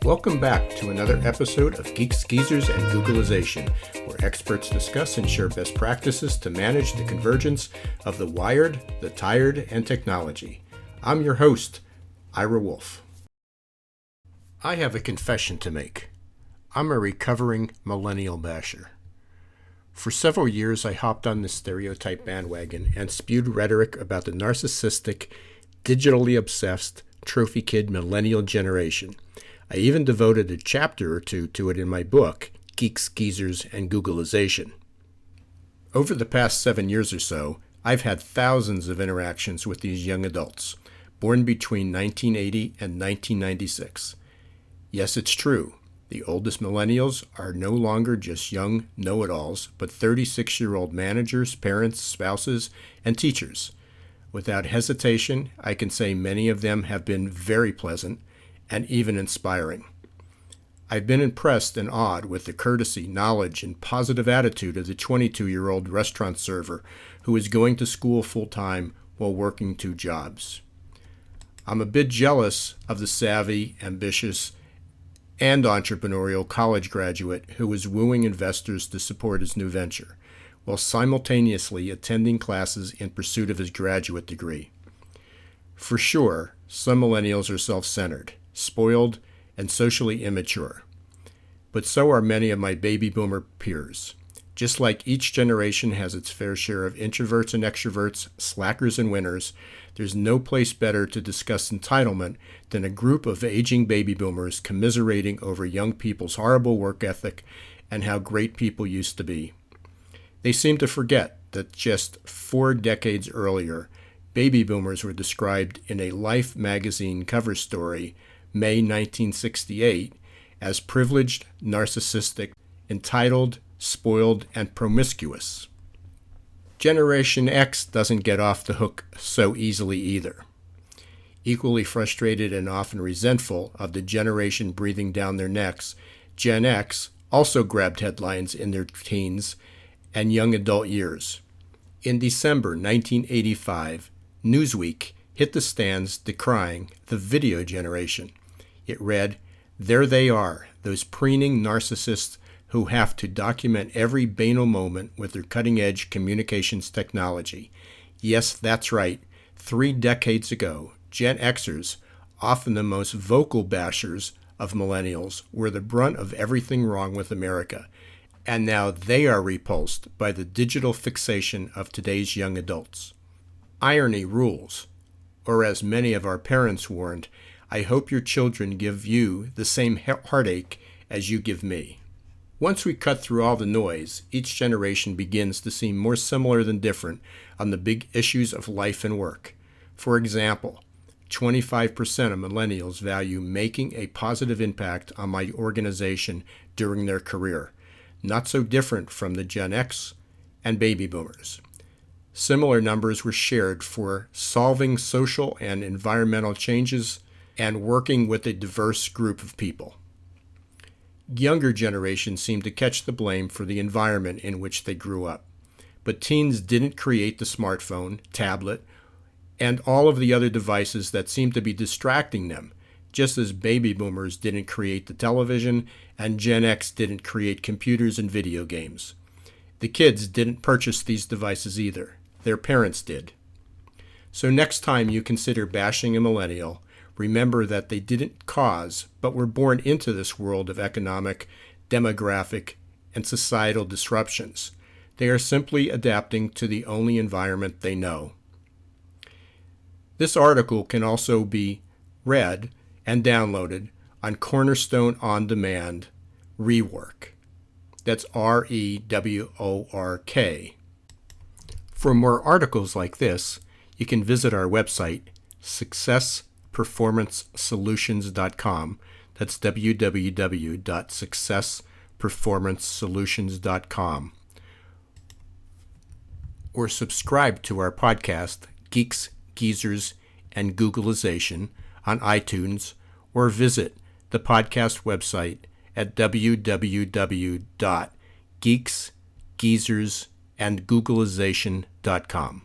Welcome back to another episode of Geeks, Geezers, and Googleization, where experts discuss and share best practices to manage the convergence of the wired, the tired, and technology. I'm your host, Ira Wolfe. I have a confession to make. I'm a recovering millennial basher. For several years, I hopped on the stereotype bandwagon and spewed rhetoric about the narcissistic, digitally obsessed, trophy kid millennial generation. I even devoted a chapter or two to it in my book, Geeks, Geezers, and Googleization. Over the past 7 years or so, I've had thousands of interactions with these young adults, born between 1980 and 1996. Yes, it's true. The oldest millennials are no longer just young know-it-alls, but 36-year-old managers, parents, spouses, and teachers. Without hesitation, I can say many of them have been very pleasant and even inspiring. I've been impressed and awed with the courtesy, knowledge, and positive attitude of the 22-year-old restaurant server who is going to school full-time while working 2 jobs. I'm a bit jealous of the savvy, ambitious, and entrepreneurial college graduate who is wooing investors to support his new venture, while simultaneously attending classes in pursuit of his graduate degree. For sure, some millennials are self-centered, spoiled, and socially immature. But so are many of my baby boomer peers. Just like each generation has its fair share of introverts and extroverts, slackers and winners, there's no place better to discuss entitlement than a group of aging baby boomers commiserating over young people's horrible work ethic and how great people used to be. They seem to forget that just 4 decades earlier, baby boomers were described in a Life magazine cover story, May 1968, as privileged, narcissistic, entitled, spoiled, and promiscuous. Generation X doesn't get off the hook so easily either. Equally frustrated and often resentful of the generation breathing down their necks, Gen X also grabbed headlines in their teens and young adult years. In December 1985, Newsweek hit the stands decrying the video generation. It read, "There they are, those preening narcissists who have to document every banal moment with their cutting-edge communications technology. Yes, that's right. 3 decades ago, Gen Xers, often the most vocal bashers of millennials, were the brunt of everything wrong with America. And now they are repulsed by the digital fixation of today's young adults. Irony rules. Or as many of our parents warned, I hope your children give you the same heartache as you give me." Once we cut through all the noise, each generation begins to seem more similar than different on the big issues of life and work. For example, 25% of millennials value making a positive impact on my organization during their career. Not so different from the Gen X and baby boomers. Similar numbers were shared for solving social and environmental changes and working with a diverse group of people. Younger generations seem to catch the blame for the environment in which they grew up. But teens didn't create the smartphone, tablet, and all of the other devices that seem to be distracting them, just as baby boomers didn't create the television and Gen X didn't create computers and video games. The kids didn't purchase these devices either. Their parents did. So next time you consider bashing a millennial, remember that they didn't cause, but were born into this world of economic, demographic, and societal disruptions. They are simply adapting to the only environment they know. This article can also be read and downloaded on Cornerstone On Demand, ReWork. That's ReWork. For more articles like this, you can visit our website, successperformancesolutions.com. That's www.successperformancesolutions.com. Or subscribe to our podcast, Geeks, Geezers, and Googleization, on iTunes, or visit the podcast website at www.geeksgeezersandgoogleization.com.